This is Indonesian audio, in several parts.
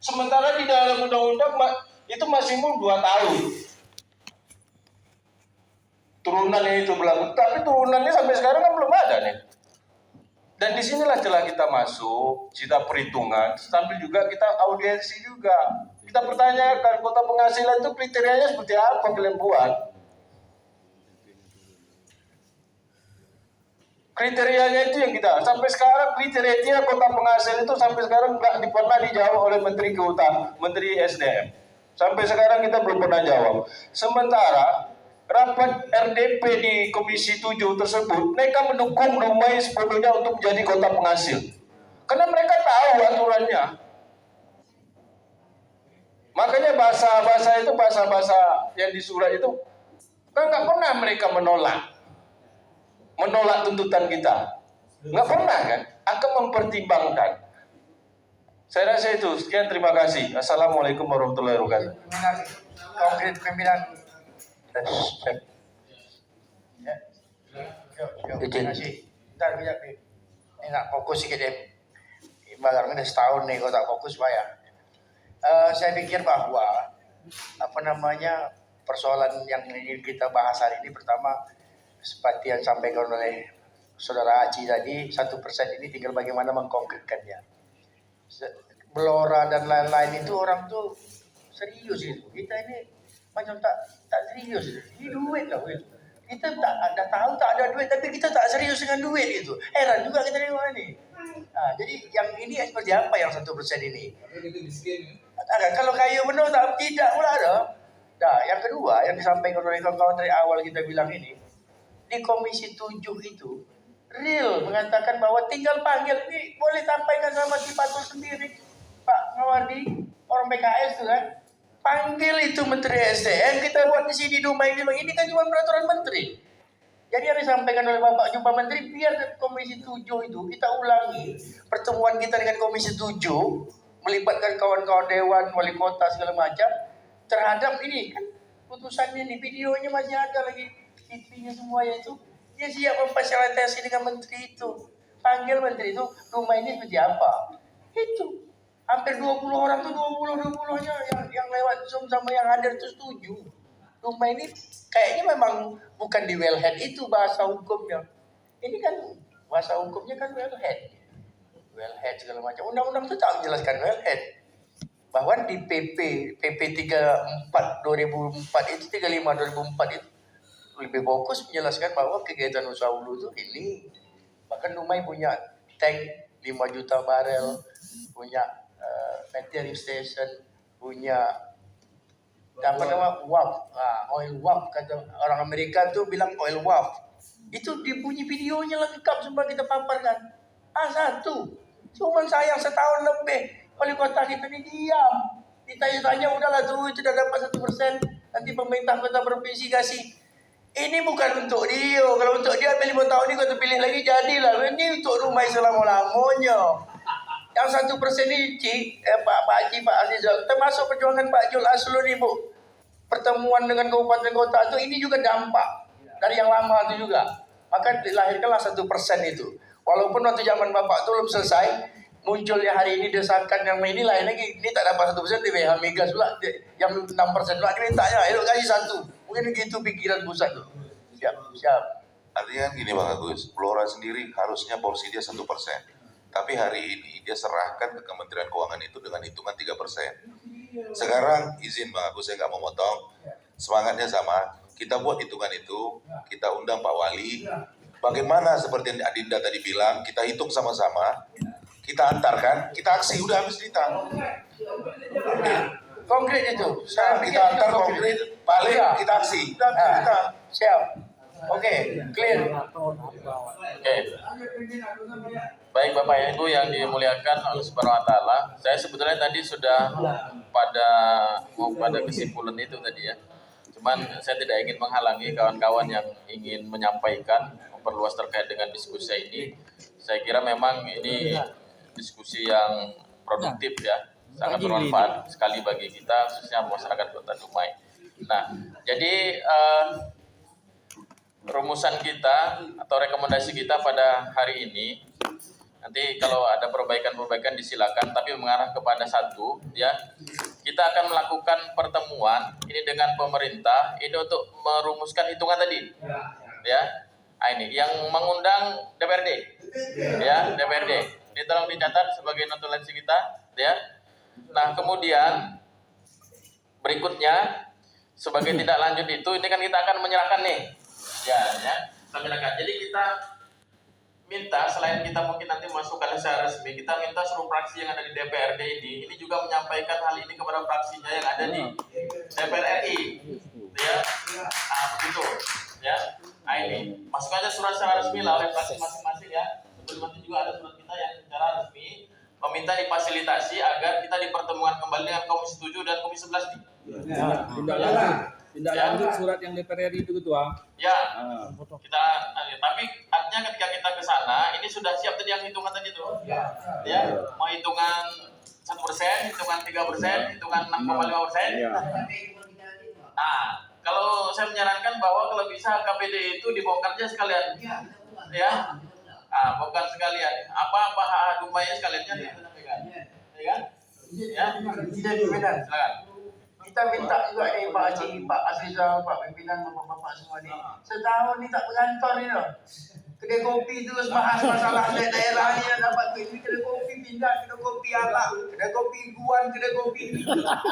Sementara di dalam undang-undang itu maksimum 2 tahun. Turunannya itu berlaku, tapi turunannya sampai sekarang kan belum ada nih. Dan disinilah celah kita masuk, kita perhitungan, sambil juga kita audiensi juga. Kita pertanyakan kota penghasilan itu kriterianya seperti apa kalian buat? Kriterianya itu yang kita, sampai sekarang kriteria kota penghasil itu sampai sekarang nggak pernah dijawab oleh Menteri Kehutanan, Menteri SDM. Sampai sekarang kita belum pernah jawab. Sementara rapat RDP di Komisi 7 tersebut, mereka mendukung Dumai sepenuhnya untuk menjadi kota penghasil. Karena mereka tahu aturannya. Makanya bahasa-bahasa itu, bahasa-bahasa yang di surat itu, kan nggak pernah mereka menolak tuntutan kita. Nggak pernah kan? Akan mempertimbangkan. Saya rasa itu. Sekian, terima kasih. Assalamualaikum warahmatullahi wabarakatuh. Konkret pimpinan. Ya. Terima kasih. Ntar bisa ini nggak fokus sedikit deh. Barangnya udah setahun nih, kalau tak fokus bayar. Saya pikir bahwa persoalan yang ini kita bahas hari ini, pertama seperti yang disampaikan oleh Saudara Aci tadi, 1% ini tinggal bagaimana mengkonkretkannya. Belora dan lain-lain itu orang tuh serius itu. Kita ini macam tak serius. Ini duit lah itu. Kita tak tahu tak ada duit, tapi kita tak serius dengan duit itu. Heran juga kita tengok ini. Nah, jadi yang ini seperti apa yang 1% ini? Kalau kayu benar tak tidak pula ada. Nah, yang kedua yang disampaikan oleh kawan-kawan dari awal kita bilang ini, di Komisi 7 itu real mengatakan bahwa tinggal panggil, ini boleh sampaikan sama si Patul sendiri, Pak Ngawardi, orang PKS itu kan, panggil itu Menteri SDM, kita buat di sini Dumai ini kan cuma peraturan menteri. Jadi yang disampaikan oleh Bapak Jumpa Menteri, biar Komisi 7 itu kita ulangi pertemuan kita dengan Komisi 7, melibatkan kawan-kawan dewan, wali kota segala macam terhadap ini kan putusannya nih, videonya masih ada lagi, TV-nya semuanya itu. Dia siap memfasilitasi dengan menteri itu. Panggil menteri itu, rumah ini seperti apa? Itu. Hampir 20 orang tuh 20-nya yang lewat Zoom sama yang hadir itu setuju. Rumah ini kayaknya memang bukan di wellhead itu bahasa hukumnya. Ini kan bahasa hukumnya kan wellhead. Wellhead segala macam. Undang-undang itu tak menjelaskan wellhead. Bahwa di PP 34 2004 itu 35 2004 itu lebih fokus menjelaskan bahwa kegiatan usaha hulu itu ini. Bahkan Dumai punya tank 5 juta barel, punya metering station, punya WAF, oil WAF, kata orang Amerika tuh bilang oil WAF. Itu dibunyi videonya lengkap semua kita paparkan. satu, cuman sayang setahun lebih wali kota kita ini diam. Ditanya-tanya udahlah tuh itu sudah dapat 1%, nanti pemerintah kota provinsi kasih. Ini bukan untuk dia. Kalau untuk dia 5 tahun ini kau pilih lagi jadilah. Ini untuk rumah selama-lamanya. Yang 1% ini Pak Haji, Pak Azizal, termasuk perjuangan Pak Jul Aslun ini, Bu. Pertemuan dengan kabupaten kota itu ini juga dampak dari yang lama itu juga. Maka dilahirkanlah 1% itu. Walaupun waktu zaman Bapak itu belum selesai, munculnya hari ini desakan yang ini lain lagi. Ini tak dapat 1%, di WH Migas pula, yang 6% pula dimintanya. Ayo kasih 1. Mungkin gitu pikiran pusat tuh. Siap. Artinya gini Bang Agus, Blora sendiri harusnya porsi dia 1%. Tapi hari ini dia serahkan ke Kementerian Keuangan itu dengan hitungan 3%. Sekarang izin Bang Agus, saya nggak mau motong. Semangatnya sama. Kita buat hitungan itu, kita undang Pak Wali. Bagaimana seperti yang Adinda tadi bilang, kita hitung sama-sama. Kita antarkan, kita aksi, udah habis cerita. Konkret itu. Kita antar konkret, balik kita aksi. Kita. Siap. Oke, clear. Oke. Baik Bapak Ibu yang dimuliakan Allah Subhanahu wa taala, saya sebetulnya tadi sudah pada kesimpulan itu tadi ya. Cuman saya tidak ingin menghalangi kawan-kawan yang ingin menyampaikan, memperluas terkait dengan diskusi ini. Saya kira memang ini diskusi yang produktif ya. Sangat bermanfaat sekali bagi kita, khususnya masyarakat Kota Dumai. Nah, jadi rumusan kita atau rekomendasi kita pada hari ini, Nanti kalau ada perbaikan-perbaikan disilakan, tapi mengarah kepada satu, ya. Kita akan melakukan pertemuan ini dengan pemerintah ini untuk merumuskan hitungan tadi, ya. Nah, ini yang mengundang DPRD, ya, DPRD. Ini tolong dicatat sebagai notulensi kita, ya. Nah, kemudian berikutnya sebagai tindak lanjut itu, ini kan kita akan menyerahkan nih, ya, kita menyerahkan. Jadi kita minta, selain kita mungkin nanti masukkan secara resmi, kita minta seluruh fraksi yang ada di DPRD ini juga menyampaikan hal ini kepada fraksinya yang ada di DPR RI, ya. Nah, begitu, ya. Nah, ini masuk aja surat secara resmi lah oleh fraksi masing-masing, ya. Sebelum nanti juga ada surat kita yang secara resmi meminta difasilitasi agar kita dipertemuan kembali dengan Komisi 7 dan Komisi 11 nih. Tindak lanjut surat yang DPR RI itu Ketua. Ya, kita, tapi artinya ketika kita ke sana, ini sudah siap tadi yang hitungan tadi tuh. Ya, mau hitungan 1%, hitungan 3%, hitungan 6,5%. Nah, kalau saya menyarankan bahwa kalau bisa KPD itu dibongkar aja sekalian. Ya, bongkar sekalian. Apa hak dumanya sekaliannya disampaikan. Ya kan? Ya, silakan. Kita minta juga Pak Haji, Pak Azrizal, Pak pimpinan, bapak-bapak semua ni. Setahun ni tak berkantor ni loh. Kedai kopi terus bahas masalah daerah ni yang dapat duit. Kedai kopi pindah, kedai kopi arak, kedai kopi guan, kedai kopi.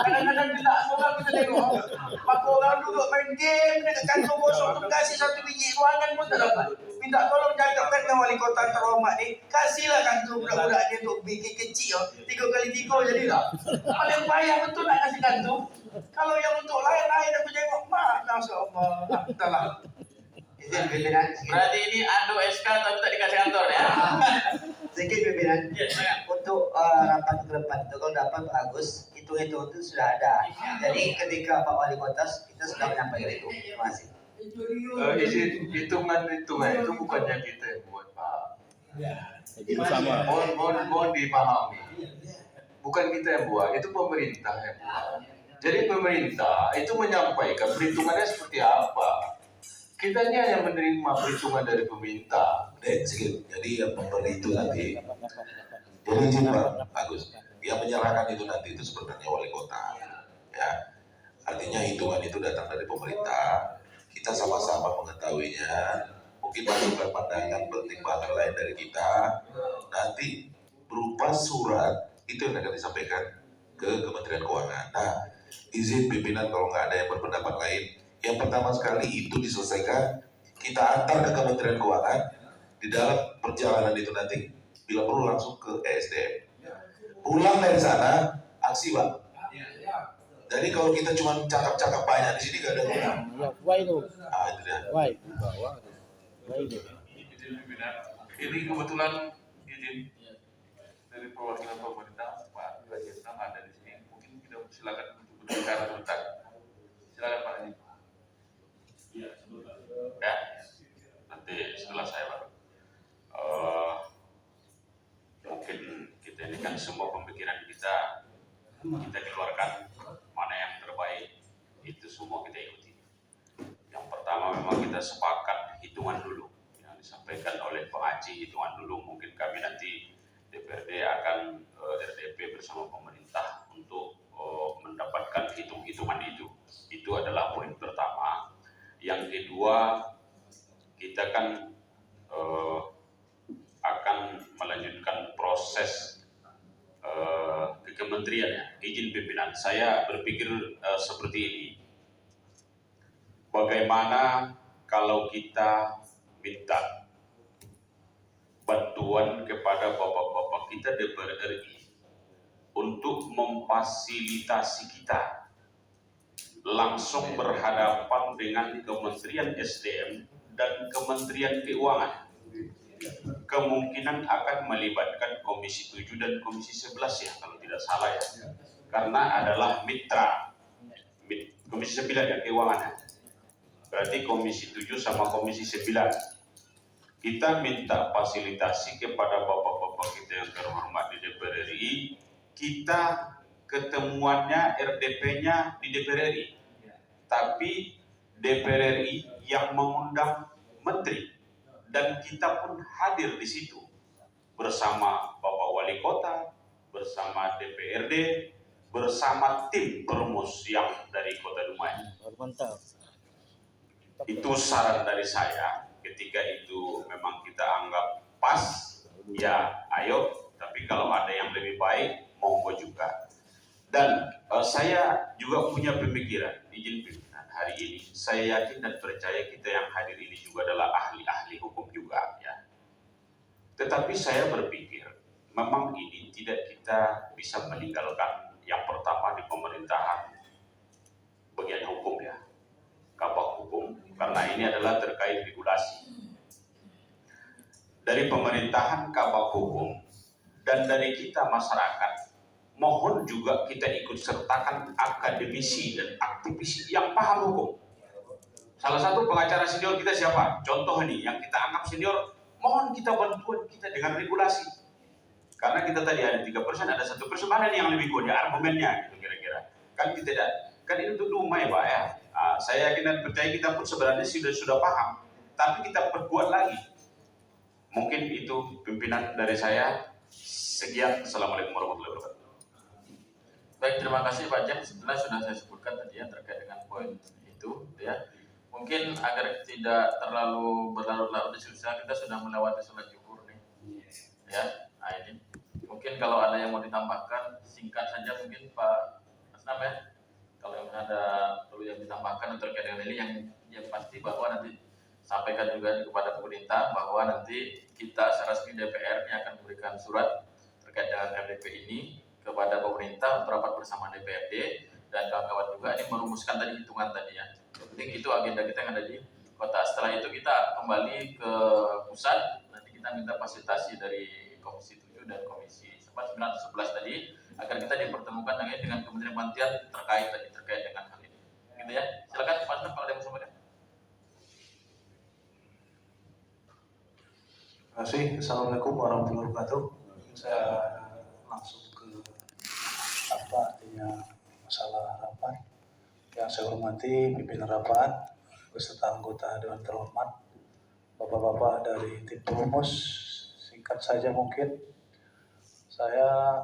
Kadang-kadang gelak seorang kita tengok. Maka orang duduk main game dekat kantor kosong tu kasih satu biji ruangan pun tak dapat. Minta tolong cakapkan dengan wali kota terhormat ni, kasihlah kantor budak-budak dia untuk bikin kecil. 3x3 jadilah. Paling payah betul nak kasih kantor. Kalau yang untuk lain-lain aku tengok, Masya Allah. Entahlah. Izin pimpinan. Berarti ini adu SK tapi tak dikasih kantor, ya? Sedikit pimpinan. Ya, silakan. Untuk rapat ke depan itu kalau dapat Pak Agus, hitung-hitung itu sudah ada. Jadi ketika Pak Wali Kota kita sudah menyampaikan itu. Terima kasih. Izin hitungan itu bukannya kita yang buat, Pak. Itu sama. Mohon dipahami. Bukan kita yang buat, itu pemerintah yang buat. Jadi pemerintah itu menyampaikan perhitungannya seperti apa. Kita ini hanya menerima perhitungan dari pemerintah. Jadi yang memberi itu nanti, jadi izin Pak Agus, yang menyerahkan itu nanti itu sebenarnya wali kota. Ya, artinya hitungan itu datang dari pemerintah. Kita sama-sama mengetahuinya. Mungkin masukan pandangan pertimbangan lain dari kita. Nanti berupa surat itu yang akan disampaikan ke Kementerian Keuangan. Nah, izin pimpinan kalau nggak ada yang berpendapat lain. Yang pertama sekali itu diselesaikan, kita antar ke Kementerian Keuangan. Di dalam perjalanan itu nanti, bila perlu langsung ke ESDM. Pulang dari sana, aksi Pak. Jadi kalau kita cuma cakap-cakap banyak di sini nggak ada guna. Why itu? Itu dia. Why? Izin pimpinan. Ini kebetulan izin dari perwakilan pemerintah Pak Rajesnam ada di sini. Mungkin kita silakan untuk berbicara sebentar. Silakan Pak Haji. Ya, nanti setelah saya Pak. Mungkin kita ini kan semua pemikiran kita keluarkan, mana yang terbaik itu semua kita ikuti. Yang pertama memang kita sepakat hitungan dulu yang disampaikan oleh Pak Haji, hitungan dulu. Mungkin kami nanti DPRD akan RDP bersama pemerintah untuk mendapatkan hitung-hitungan itu. Itu adalah poin pertama. Yang kedua, kita kan akan melanjutkan proses ke kementerian, ya. Izin pimpinan, saya berpikir seperti ini. Bagaimana kalau kita minta bantuan kepada bapak-bapak kita DPR RI untuk memfasilitasi kita langsung berhadapan dengan Kementerian SDM dan Kementerian Keuangan. Kemungkinan akan melibatkan Komisi 7 dan Komisi 11 ya, kalau tidak salah ya. Karena adalah mitra. Komisi 9 ya, keuangannya. Berarti Komisi 7 sama Komisi 9. Kita minta fasilitasi kepada bapak-bapak kita yang terhormat di DPR RI. Kita ketemuannya RDP-nya di DPR RI. Tapi DPR RI yang mengundang menteri. Dan kita pun hadir di situ bersama Bapak Wali Kota, bersama DPRD, bersama tim perumus yang dari Kota Dumai. Itu saran dari saya. Ketika itu memang kita anggap pas, ya ayo. Tapi kalau ada yang lebih baik, monggo juga. Dan saya juga punya pemikiran, izin pimpinan hari ini. Saya yakin dan percaya kita yang hadir ini juga adalah ahli-ahli hukum juga, ya. Tetapi saya berpikir, memang ini tidak kita bisa meninggalkan yang pertama di pemerintahan bagian hukum, ya, kabak hukum, karena ini adalah terkait regulasi. Dari pemerintahan kabak hukum dan dari kita masyarakat, mohon juga kita ikut sertakan akademisi dan aktivis yang paham hukum. Salah satu pengacara senior kita siapa? Contoh nih, yang kita anggap senior, mohon kita bantuan kita dengan regulasi. Karena kita tadi ada 3%, ada 1%, mana nih yang lebih kuat ya argumennya, gitu kira-kira. Kan kita tidak, kan ini untuk Dumai Pak ya. Saya yakin dan percaya kita pun sebenarnya sudah paham, tapi kita perkuat lagi. Mungkin itu pimpinan dari saya. Sekian, Assalamualaikum warahmatullahi wabarakatuh. Baik, terima kasih Pak Jem. Sebenarnya sudah saya sebutkan tadi ya terkait dengan poin itu, ya. Mungkin agar tidak terlalu berlarut-larut diskusi, kita sudah melewati sholat zuhur nih, ya. Nah ini, mungkin kalau ada yang mau ditambahkan, singkat saja mungkin Pak Asnam ya. Kalau yang ada perlu yang ditambahkan terkait dengan ini, yang pasti bahwa nanti sampaikan juga kepada pemerintah bahwa nanti kita secara resmi DPR ini akan memberikan surat terkait dengan RDP ini kepada pemerintah untuk rapat bersama DPRD dan kawan-kawan juga ini merumuskan tadi hitungan tadi ya. Yang penting itu agenda kita yang ada di kota. Setelah itu kita kembali ke pusat, nanti kita minta fasilitasi dari Komisi 7 dan Komisi 9 atau 11 tadi agar kita dipertemukan dengan Kementerian Pantian terkait dengan hal ini. Gitu ya. Silakan Pak Asnam kalau ada yang mau sampaikan. Terima kasih. Assalamualaikum warahmatullahi wabarakatuh. Saya langsung ke apa artinya masalah rapat. Yang saya hormati pimpinan rapat beserta anggota dewan terhormat, bapak-bapak dari tim perumus. Singkat saja mungkin saya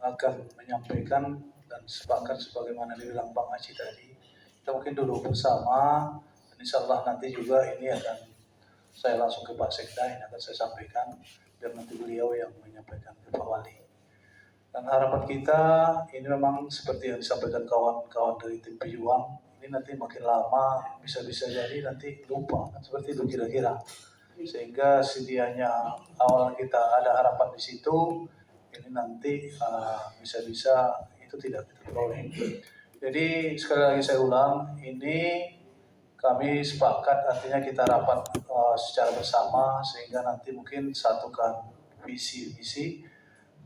akan menyampaikan dan sepakat sebagaimana dibilang Bang Aci tadi. Kita mungkin duduk bersama dan insya Allah nanti juga ini akan saya langsung ke Pak Sekda, ini akan saya sampaikan biar nanti beliau yang menyampaikan ke Pak Wali. Dan harapan kita ini memang seperti yang disampaikan kawan-kawan dari tim pejuang, ini nanti makin lama bisa-bisa jadi nanti lupa, kan seperti itu kira-kira. Sehingga sedianya awal kita ada harapan di situ, ini nanti bisa-bisa itu tidak kita peroleh. Jadi sekali lagi saya ulang, ini kami sepakat artinya kita rapat secara bersama sehingga nanti mungkin satukan visi-visi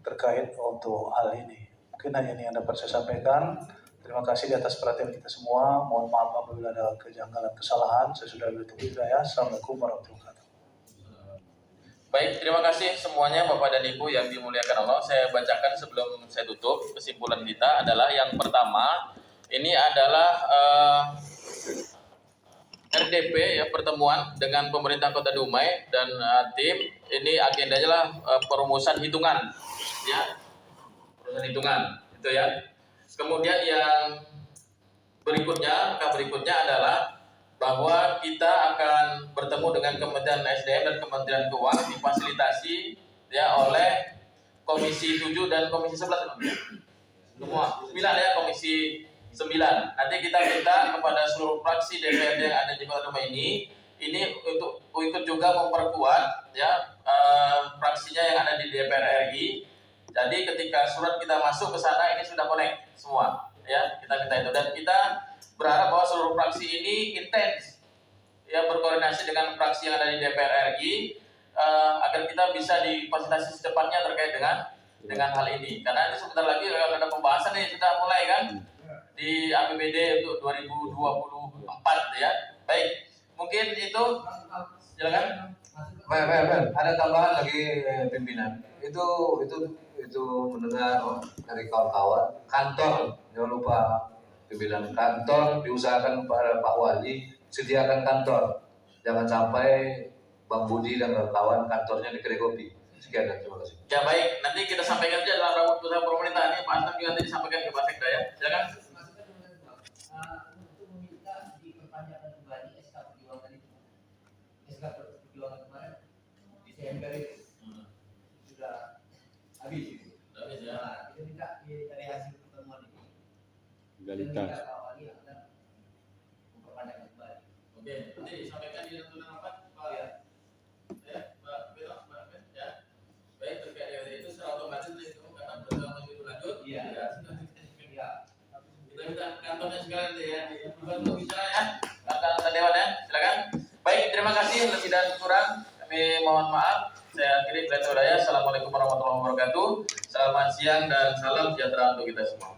terkait untuk hal ini. Mungkin hanya ini yang dapat saya sampaikan. Terima kasih di atas perhatian kita semua. Mohon maaf apabila ada kejanggalan kesalahan. Saya sudah tutup ya. Assalamualaikum warahmatullahi wabarakatuh. Baik, terima kasih semuanya Bapak dan Ibu yang dimuliakan Allah. Saya bacakan sebelum saya tutup. Kesimpulan kita adalah yang pertama, ini adalah RDP ya, pertemuan dengan pemerintah Kota Dumai dan tim. Ini agendanya adalah perumusan hitungan ya. Perumusan hitungan itu ya. Kemudian yang berikutnya adalah bahwa kita akan bertemu dengan Kementerian SDM dan Kementerian Keuangan difasilitasi ya oleh Komisi 7 dan Komisi 11 semua 9 ya, Komisi 9. Nanti kita minta kepada seluruh fraksi DPRD yang ada di Kota Dumai ini untuk ikut juga memperkuat ya fraksinya yang ada di DPR RI. Jadi ketika surat kita masuk ke sana ini sudah connect semua ya, kita minta itu dan kita berharap bahwa seluruh fraksi ini intens ya berkoordinasi dengan fraksi yang ada di DPR RI agar kita bisa difasilitasi secepatnya terkait dengan hal ini. Karena ini sebentar lagi akan ada pembahasan nih, sudah mulai kan di APBD untuk 2024 ya. Baik, mungkin itu silakan. Ada tambahan lagi pimpinan. Itu mendengar dari kawan-kawan kantor, jangan lupa pimpinan kantor diusahakan kepada Pak Wali sediakan kantor. Jangan sampai Bang Budi dan kawan kantornya di kedai kopi. Sekian dan terima kasih. Ya baik, nanti kita sampaikan saja dalam rapat bersama pemerintah ini. Pak Asnam juga nanti disampaikan ke Pak Sekda ya. Silakan. Untuk meminta diperpanjangkan kembali SK perjuangan itu. SK perjuangan kemarin di CMKR itu sudah habis itu. Habis ya. Nah, kita minta dari hasil pertemuan ini. Legalitas. Kita Pak Wali akan memperpanjangkan kembali. Oke, nanti disampaikan di dalam rapat Pak. Ya. Ya, Pak Beno, Pak Ben, ya. Baik, terkait dengan itu secara otomatis itu karena perjuangan itu lanjut. Iya. Ya. Ya. Kita minta kantornya sekarang ya, bukan untuk bicara ya. Kantor Dewan ya, silakan. Baik, terima kasih lebih dan kurang. Kami mohon maaf. Saya akhiri Peleto Daya. Assalamualaikum warahmatullahi wabarakatuh. Selamat siang dan salam sejahtera untuk kita semua.